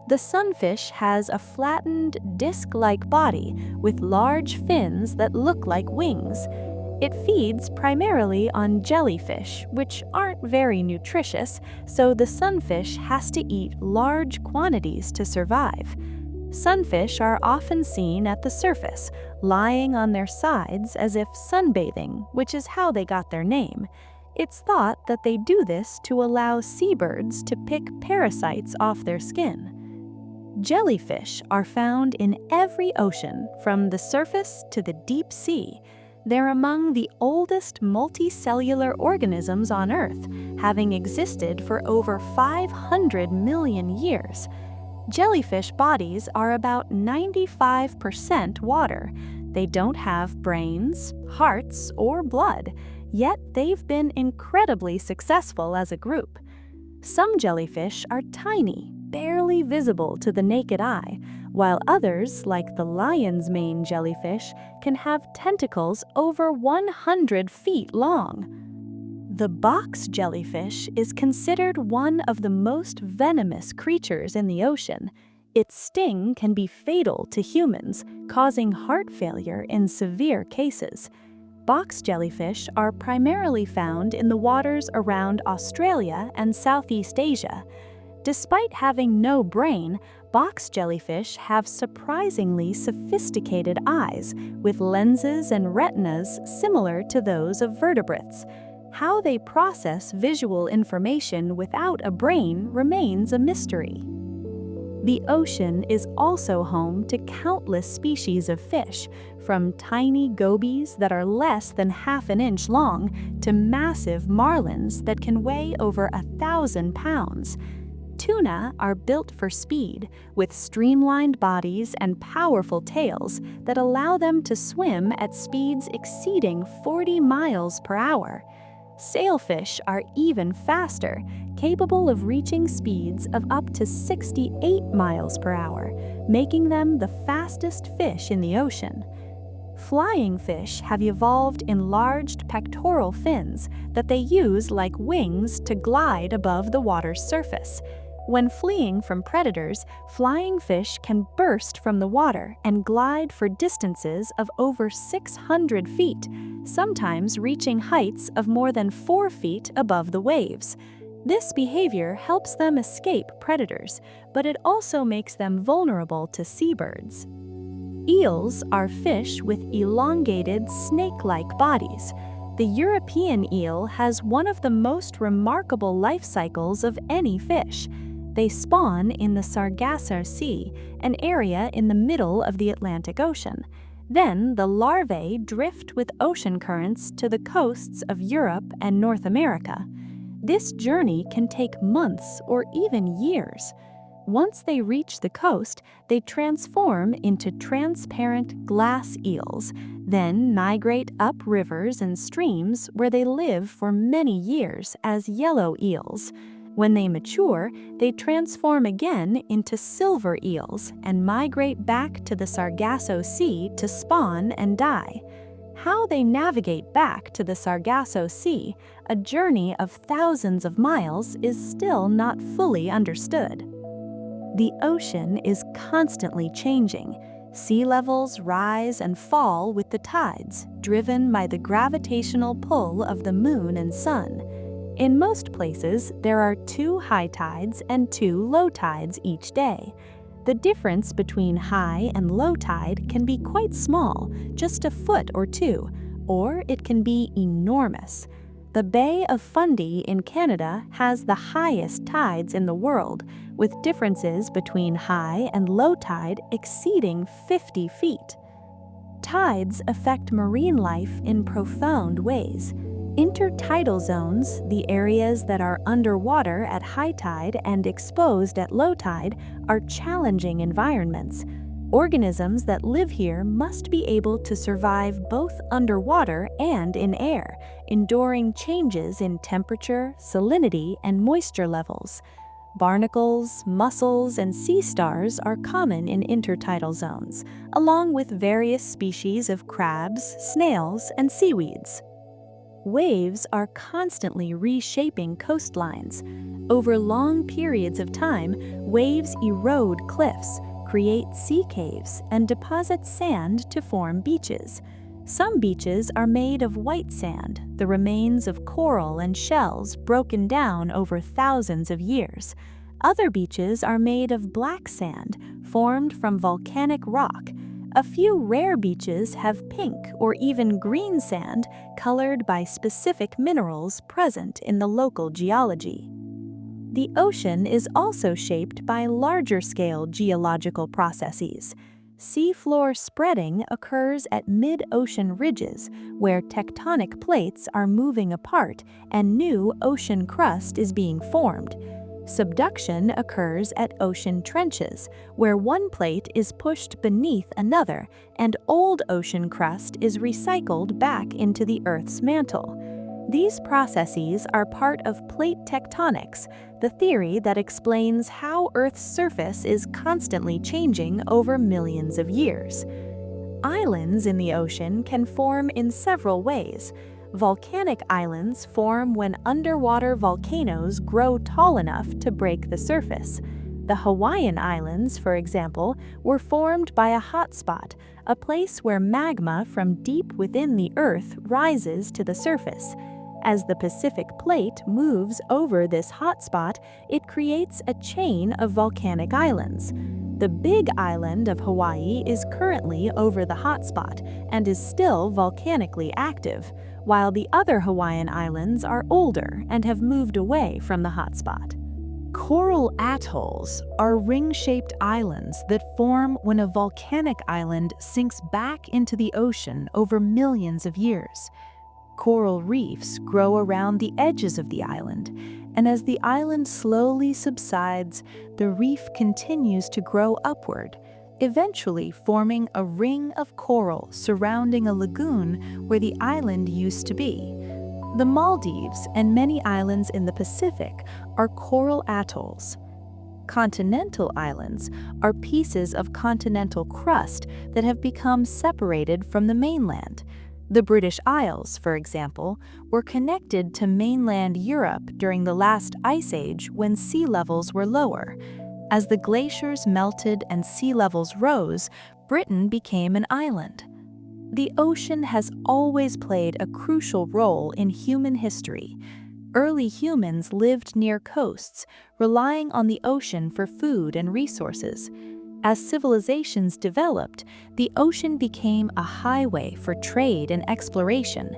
The sunfish has a flattened, disc-like body with large fins that look like wings. It feeds primarily on jellyfish, which aren't very nutritious, so the sunfish has to eat large quantities to survive. Sunfish are often seen at the surface, lying on their sides as if sunbathing, which is how they got their name. It's thought that they do this to allow seabirds to pick parasites off their skin. Jellyfish are found in every ocean, from the surface to the deep sea. They're among the oldest multicellular organisms on Earth, having existed for over 500 million years. Jellyfish bodies are about 95% water. They don't have brains, hearts, or blood, yet they've been incredibly successful as a group. Some jellyfish are tiny, barely visible to the naked eye, while others, like the lion's mane jellyfish, can have tentacles over 100 feet long. The box jellyfish is considered one of the most venomous creatures in the ocean. Its sting can be fatal to humans, causing heart failure in severe cases. Box jellyfish are primarily found in the waters around Australia and Southeast Asia. Despite having no brain, box jellyfish have surprisingly sophisticated eyes, with lenses and retinas similar to those of vertebrates. How they process visual information without a brain remains a mystery. The ocean is also home to countless species of fish, from tiny gobies that are less than half an inch long to massive marlins that can weigh over 1,000 pounds. Tuna are built for speed, with streamlined bodies and powerful tails that allow them to swim at speeds exceeding 40 miles per hour. Sailfish are even faster, capable of reaching speeds of up to 68 miles per hour, making them the fastest fish in the ocean. Flying fish have evolved enlarged pectoral fins that they use like wings to glide above the water's surface. When fleeing from predators, flying fish can burst from the water and glide for distances of over 600 feet, sometimes reaching heights of more than 4 feet above the waves. This behavior helps them escape predators, but it also makes them vulnerable to seabirds. Eels are fish with elongated, snake-like bodies. The European eel has one of the most remarkable life cycles of any fish. They spawn in the Sargasso Sea, an area in the middle of the Atlantic Ocean. Then the larvae drift with ocean currents to the coasts of Europe and North America. This journey can take months or even years. Once they reach the coast, they transform into transparent glass eels, then migrate up rivers and streams where they live for many years as yellow eels. When they mature, they transform again into silver eels and migrate back to the Sargasso Sea to spawn and die. How they navigate back to the Sargasso Sea, a journey of thousands of miles, is still not fully understood. The ocean is constantly changing. Sea levels rise and fall with the tides, driven by the gravitational pull of the moon and sun. In most places, there are 2 high tides and 2 low tides each day. The difference between high and low tide can be quite small, just a foot or 2, or it can be enormous. The Bay of Fundy in Canada has the highest tides in the world, with differences between high and low tide exceeding 50 feet. Tides affect marine life in profound ways. Intertidal zones, the areas that are underwater at high tide and exposed at low tide, are challenging environments. Organisms that live here must be able to survive both underwater and in air, enduring changes in temperature, salinity, and moisture levels. Barnacles, mussels, and sea stars are common in intertidal zones, along with various species of crabs, snails, and seaweeds. Waves are constantly reshaping coastlines. Over long periods of time, waves erode cliffs, create sea caves, and deposit sand to form beaches. Some beaches are made of white sand, the remains of coral and shells broken down over thousands of years. Other beaches are made of black sand, formed from volcanic rock. A few rare beaches have pink or even green sand colored by specific minerals present in the local geology. The ocean is also shaped by larger-scale geological processes. Seafloor spreading occurs at mid-ocean ridges, where tectonic plates are moving apart and new ocean crust is being formed. Subduction occurs at ocean trenches, where one plate is pushed beneath another and old ocean crust is recycled back into the Earth's mantle. These processes are part of plate tectonics, the theory that explains how Earth's surface is constantly changing over millions of years. Islands in the ocean can form in several ways. Volcanic islands form when underwater volcanoes grow tall enough to break the surface. The Hawaiian Islands, for example, were formed by a hotspot, a place where magma from deep within the Earth rises to the surface. As the Pacific Plate moves over this hotspot, it creates a chain of volcanic islands. The Big Island of Hawaii is currently over the hotspot and is still volcanically active, while the other Hawaiian islands are older and have moved away from the hotspot. Coral atolls are ring-shaped islands that form when a volcanic island sinks back into the ocean over millions of years. Coral reefs grow around the edges of the island, and as the island slowly subsides, the reef continues to grow upward, eventually forming a ring of coral surrounding a lagoon where the island used to be. The Maldives and many islands in the Pacific are coral atolls. Continental islands are pieces of continental crust that have become separated from the mainland. The British Isles, for example, were connected to mainland Europe during the last ice age when sea levels were lower. As the glaciers melted and sea levels rose, Britain became an island. The ocean has always played a crucial role in human history. Early humans lived near coasts, relying on the ocean for food and resources. As civilizations developed, the ocean became a highway for trade and exploration.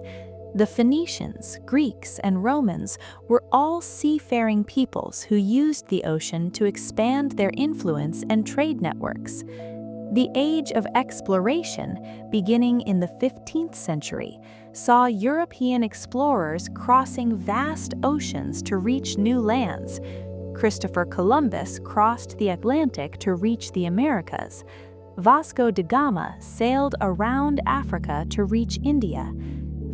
The Phoenicians, Greeks, and Romans were all seafaring peoples who used the ocean to expand their influence and trade networks. The age of exploration, beginning in the 15th century, saw European explorers crossing vast oceans to reach new lands. Christopher Columbus crossed the Atlantic to reach the Americas. Vasco da Gama sailed around Africa to reach India.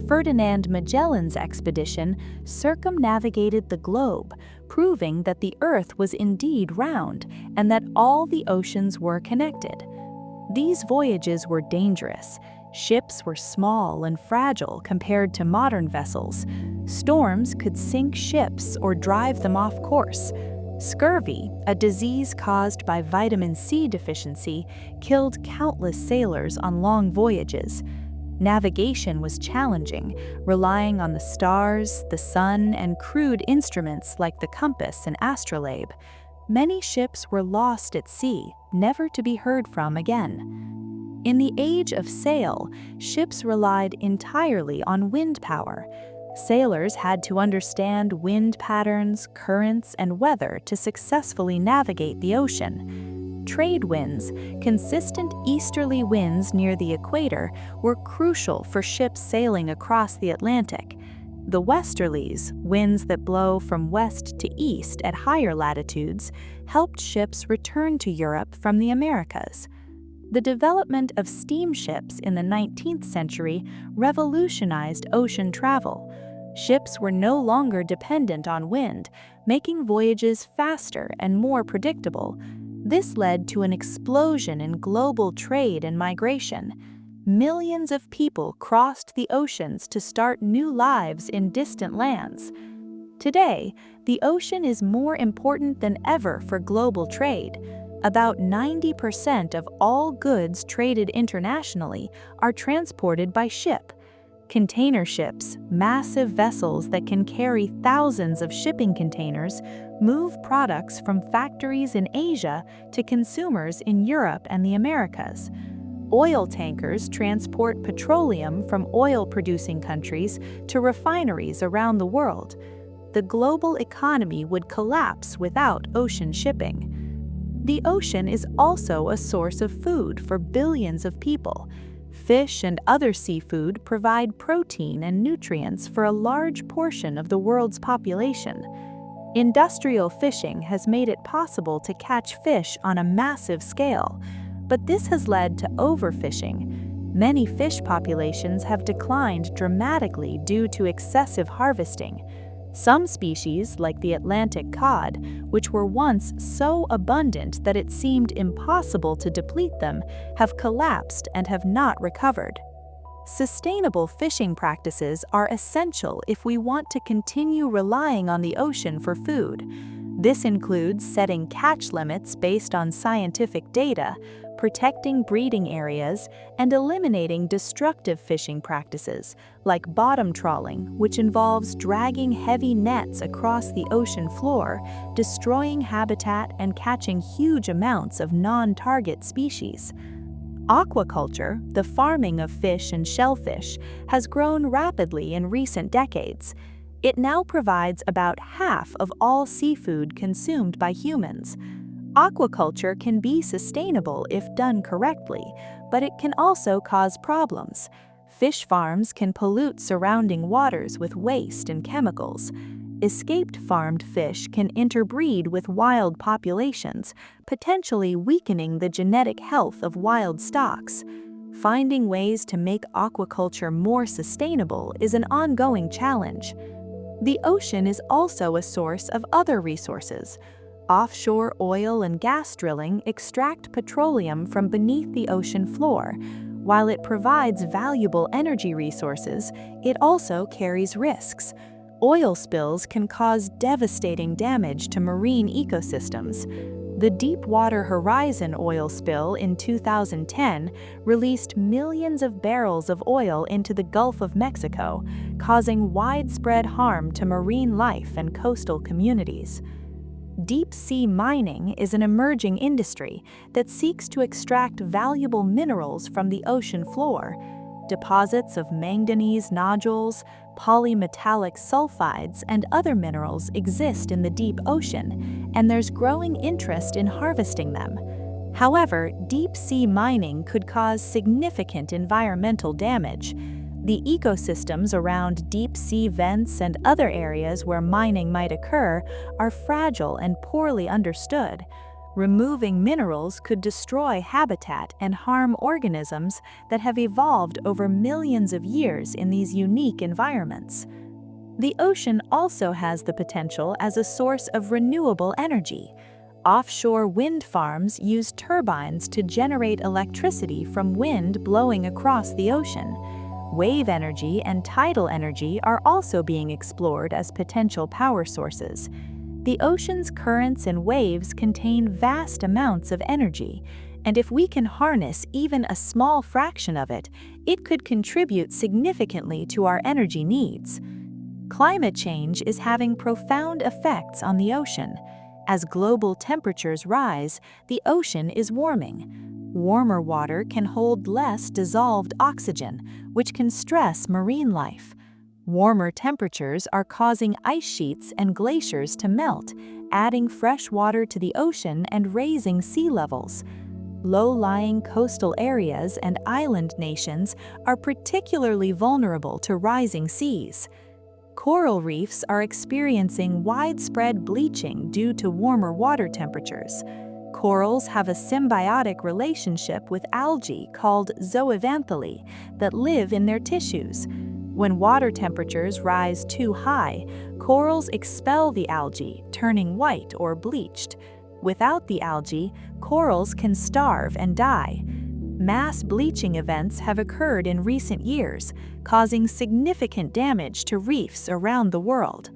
Ferdinand Magellan's expedition circumnavigated the globe, proving that the Earth was indeed round and that all the oceans were connected. These voyages were dangerous. Ships were small and fragile compared to modern vessels. Storms could sink ships or drive them off course. Scurvy, a disease caused by vitamin C deficiency, killed countless sailors on long voyages. Navigation was challenging, relying on the stars, the sun, and crude instruments like the compass and astrolabe. Many ships were lost at sea, never to be heard from again. In the age of sail, ships relied entirely on wind power. Sailors had to understand wind patterns, currents, and weather to successfully navigate the ocean. Trade winds, consistent easterly winds near the equator, were crucial for ships sailing across the Atlantic. The westerlies, winds that blow from west to east at higher latitudes, helped ships return to Europe from the Americas. The development of steamships in the 19th century revolutionized ocean travel. Ships were no longer dependent on wind, making voyages faster and more predictable. This led to an explosion in global trade and migration. Millions of people crossed the oceans to start new lives in distant lands. Today, the ocean is more important than ever for global trade. About 90% of all goods traded internationally are transported by ship. Container ships, massive vessels that can carry thousands of shipping containers, move products from factories in Asia to consumers in Europe and the Americas. Oil tankers transport petroleum from oil-producing countries to refineries around the world. The global economy would collapse without ocean shipping. The ocean is also a source of food for billions of people. Fish and other seafood provide protein and nutrients for a large portion of the world's population. Industrial fishing has made it possible to catch fish on a massive scale, but this has led to overfishing. Many fish populations have declined dramatically due to excessive harvesting. Some species, like the Atlantic cod, which were once so abundant that it seemed impossible to deplete them, have collapsed and have not recovered. Sustainable fishing practices are essential if we want to continue relying on the ocean for food. This includes setting catch limits based on scientific data, protecting breeding areas, and eliminating destructive fishing practices, like bottom trawling, which involves dragging heavy nets across the ocean floor, destroying habitat and catching huge amounts of non-target species. Aquaculture, the farming of fish and shellfish, has grown rapidly in recent decades. It now provides about half of all seafood consumed by humans. Aquaculture can be sustainable if done correctly, but it can also cause problems. Fish farms can pollute surrounding waters with waste and chemicals. Escaped farmed fish can interbreed with wild populations, potentially weakening the genetic health of wild stocks. Finding ways to make aquaculture more sustainable is an ongoing challenge. The ocean is also a source of other resources. Offshore oil and gas drilling extract petroleum from beneath the ocean floor. While it provides valuable energy resources, it also carries risks. Oil spills can cause devastating damage to marine ecosystems. The Deepwater Horizon oil spill in 2010 released millions of barrels of oil into the Gulf of Mexico, causing widespread harm to marine life and coastal communities. Deep-sea mining is an emerging industry that seeks to extract valuable minerals from the ocean floor. Deposits of manganese nodules, polymetallic sulfides, and other minerals exist in the deep ocean, and there's growing interest in harvesting them. However, deep-sea mining could cause significant environmental damage. The ecosystems around deep-sea vents and other areas where mining might occur are fragile and poorly understood. Removing minerals could destroy habitat and harm organisms that have evolved over millions of years in these unique environments. The ocean also has the potential as a source of renewable energy. Offshore wind farms use turbines to generate electricity from wind blowing across the ocean. Wave energy and tidal energy are also being explored as potential power sources. The ocean's currents and waves contain vast amounts of energy, and if we can harness even a small fraction of it, it could contribute significantly to our energy needs. Climate change is having profound effects on the ocean. As global temperatures rise, the ocean is warming. Warmer water can hold less dissolved oxygen, which can stress marine life. Warmer temperatures are causing ice sheets and glaciers to melt, adding fresh water to the ocean and raising sea levels. Low-lying coastal areas and island nations are particularly vulnerable to rising seas. Coral reefs are experiencing widespread bleaching due to warmer water temperatures. Corals have a symbiotic relationship with algae called zooxanthellae that live in their tissues. When water temperatures rise too high, corals expel the algae, turning white or bleached. Without the algae, corals can starve and die. mass bleaching events have occurred in recent years, causing significant damage to reefs around the world.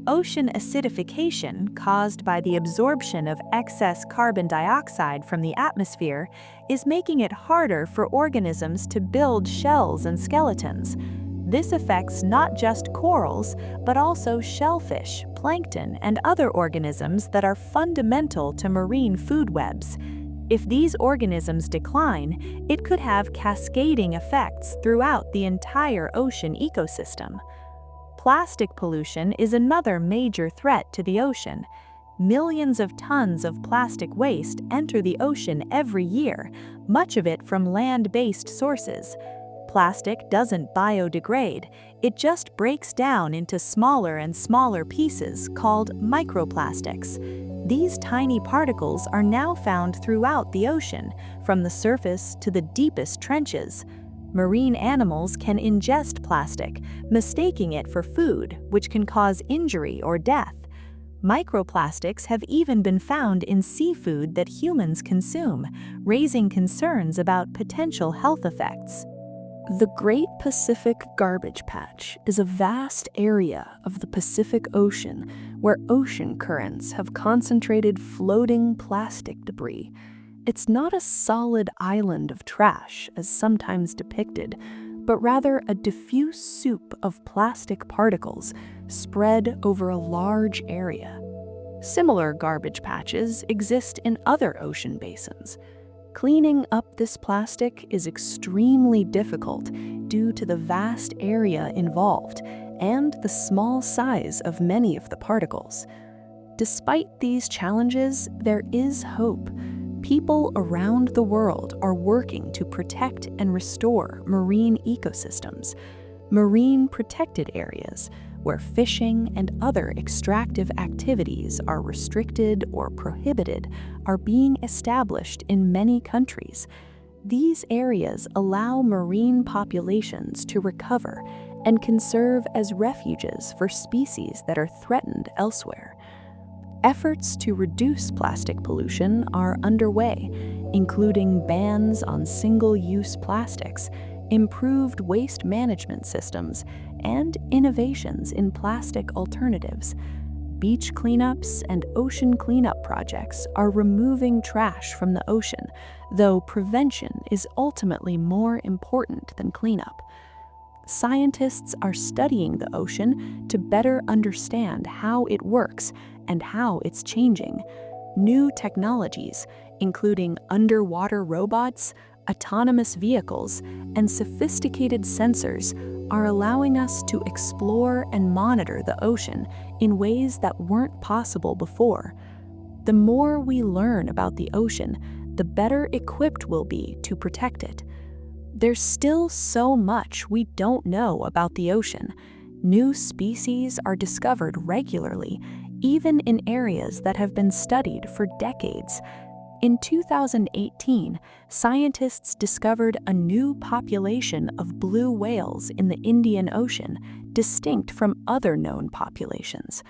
Ocean acidification, caused by the absorption of excess carbon dioxide from the atmosphere, is making it harder for organisms to build shells and skeletons. This affects not just corals, but also shellfish, plankton, and other organisms that are fundamental to marine food webs. If these organisms decline, it could have cascading effects throughout the entire ocean ecosystem. Plastic pollution is another major threat to the ocean. Millions of tons of plastic waste enter the ocean every year, much of it from land-based sources. Plastic doesn't biodegrade, it just breaks down into smaller and smaller pieces called microplastics. These tiny particles are now found throughout the ocean, from the surface to the deepest trenches. Marine animals can ingest plastic, mistaking it for food, which can cause injury or death. Microplastics have even been found in seafood that humans consume, raising concerns about potential health effects. The Great Pacific Garbage Patch is a vast area of the Pacific Ocean where ocean currents have concentrated floating plastic debris. It's not a solid island of trash, as sometimes depicted, but rather a diffuse soup of plastic particles spread over a large area. Similar garbage patches exist in other ocean basins. Cleaning up this plastic is extremely difficult due to the vast area involved and the small size of many of the particles. Despite these challenges, there is hope. People around the world are working to protect and restore marine ecosystems. Marine protected areas, where fishing and other extractive activities are restricted or prohibited, are being established in many countries. These areas allow marine populations to recover and can serve as refuges for species that are threatened elsewhere. Efforts to reduce plastic pollution are underway, including bans on single-use plastics, improved waste management systems, and innovations in plastic alternatives. Beach cleanups and ocean cleanup projects are removing trash from the ocean, though prevention is ultimately more important than cleanup. Scientists are studying the ocean to better understand how it works and how it's changing. New technologies, including underwater robots, autonomous vehicles, and sophisticated sensors, are allowing us to explore and monitor the ocean in ways that weren't possible before. The more we learn about the ocean, the better equipped we'll be to protect it. There's still so much we don't know about the ocean. New species are discovered regularly, even in areas that have been studied for decades. In 2018, scientists discovered a new population of blue whales in the Indian Ocean, distinct from other known populations.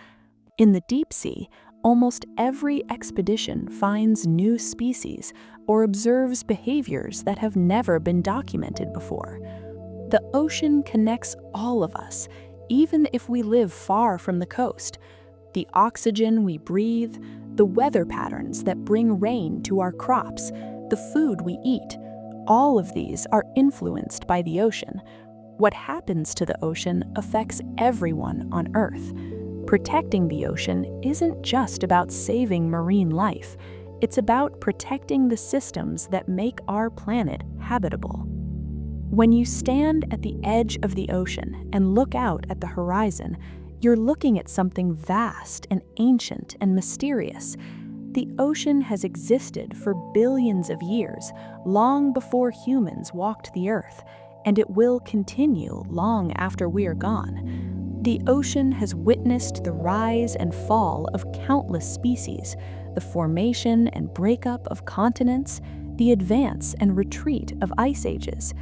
In the deep sea, almost every expedition finds new species or observes behaviors that have never been documented before. The ocean connects all of us, even if we live far from the coast. The oxygen we breathe, the weather patterns that bring rain to our crops, the food we eat, all of these are influenced by the ocean. What happens to the ocean affects everyone on Earth. Protecting the ocean isn't just about saving marine life. It's about protecting the systems that make our planet habitable. When you stand at the edge of the ocean and look out at the horizon, you're looking at something vast and ancient and mysterious. The ocean has existed for billions of years, long before humans walked the earth, and it will continue long after we are gone. The ocean has witnessed the rise and fall of countless species, the formation and breakup of continents, the advance and retreat of ice ages.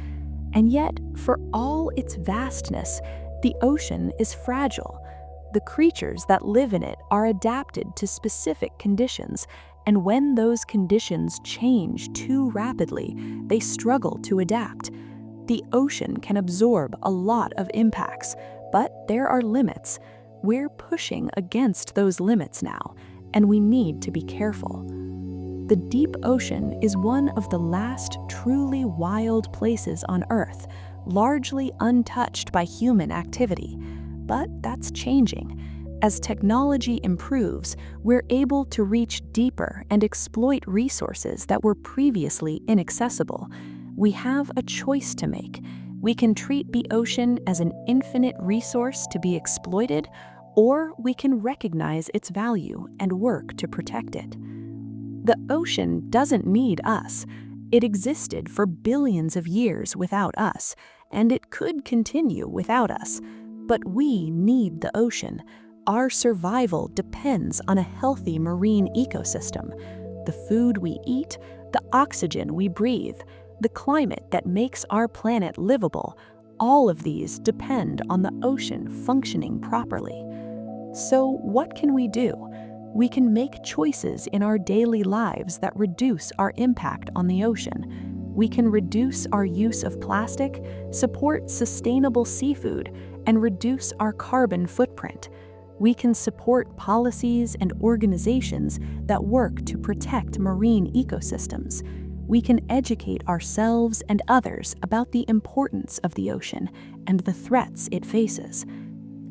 And yet, for all its vastness, the ocean is fragile. The creatures that live in it are adapted to specific conditions, And when those conditions change too rapidly, they struggle to adapt. The ocean can absorb a lot of impacts, but there are limits. We're pushing against those limits now, and we need to be careful. The deep ocean is one of the last truly wild places on Earth, largely untouched by human activity. But that's changing. As technology improves, we're able to reach deeper and exploit resources that were previously inaccessible. We have a choice to make. We can treat the ocean as an infinite resource to be exploited, or we can recognize its value and work to protect it. The ocean doesn't need us. It existed for billions of years without us, and it could continue without us. But we need the ocean. Our survival depends on a healthy marine ecosystem. The food we eat, the oxygen we breathe, the climate that makes our planet livable, all of these depend on the ocean functioning properly. So what can we do? We can make choices in our daily lives that reduce our impact on the ocean. We can reduce our use of plastic, support sustainable seafood, and reduce our carbon footprint. We can support policies and organizations that work to protect marine ecosystems. We can educate ourselves and others about the importance of the ocean and the threats it faces.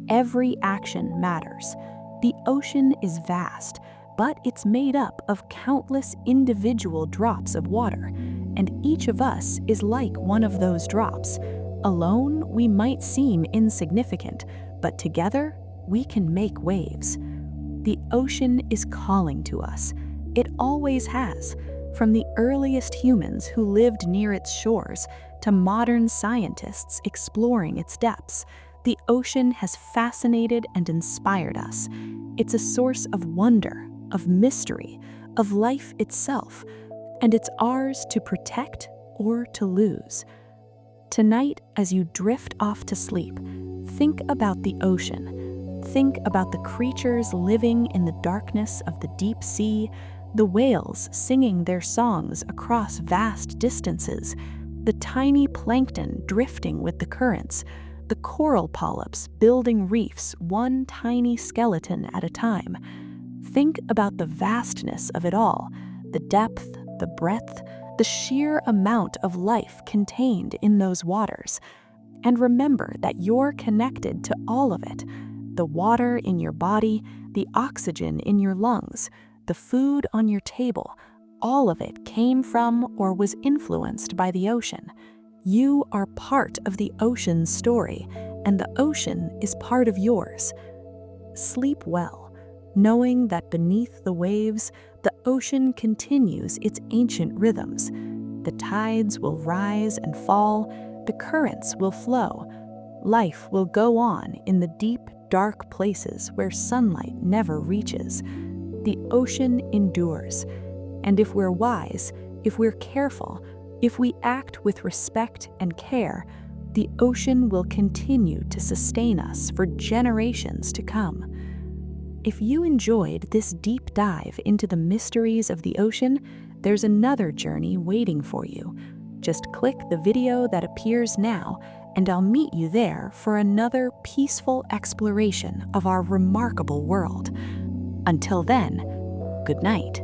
Every action matters. The ocean is vast, but it's made up of countless individual drops of water, and each of us is like one of those drops. Alone, we might seem insignificant, but together, we can make waves. The ocean is calling to us. It always has, from the earliest humans who lived near its shores to modern scientists exploring its depths. The ocean has fascinated and inspired us. It's a source of wonder, of mystery, of life itself, and it's ours to protect or to lose. Tonight, as you drift off to sleep, think about the ocean. Think about the creatures living in the darkness of the deep sea, the whales singing their songs across vast distances, the tiny plankton drifting with the currents, the coral polyps building reefs one tiny skeleton at a time. Think about the vastness of it all, the depth, the breadth, the sheer amount of life contained in those waters. And remember that you're connected to all of it. The water in your body, the oxygen in your lungs, the food on your table, all of it came from or was influenced by the ocean. You are part of the ocean's story, and the ocean is part of yours. Sleep well, knowing that beneath the waves, the ocean continues its ancient rhythms. The tides will rise and fall, the currents will flow. Life will go on in the deep, dark places where sunlight never reaches. The ocean endures, and if we're wise, if we're careful, if we act with respect and care, the ocean will continue to sustain us for generations to come. If you enjoyed this deep dive into the mysteries of the ocean, there's another journey waiting for you. Just click the video that appears now, and I'll meet you there for another peaceful exploration of our remarkable world. Until then, good night.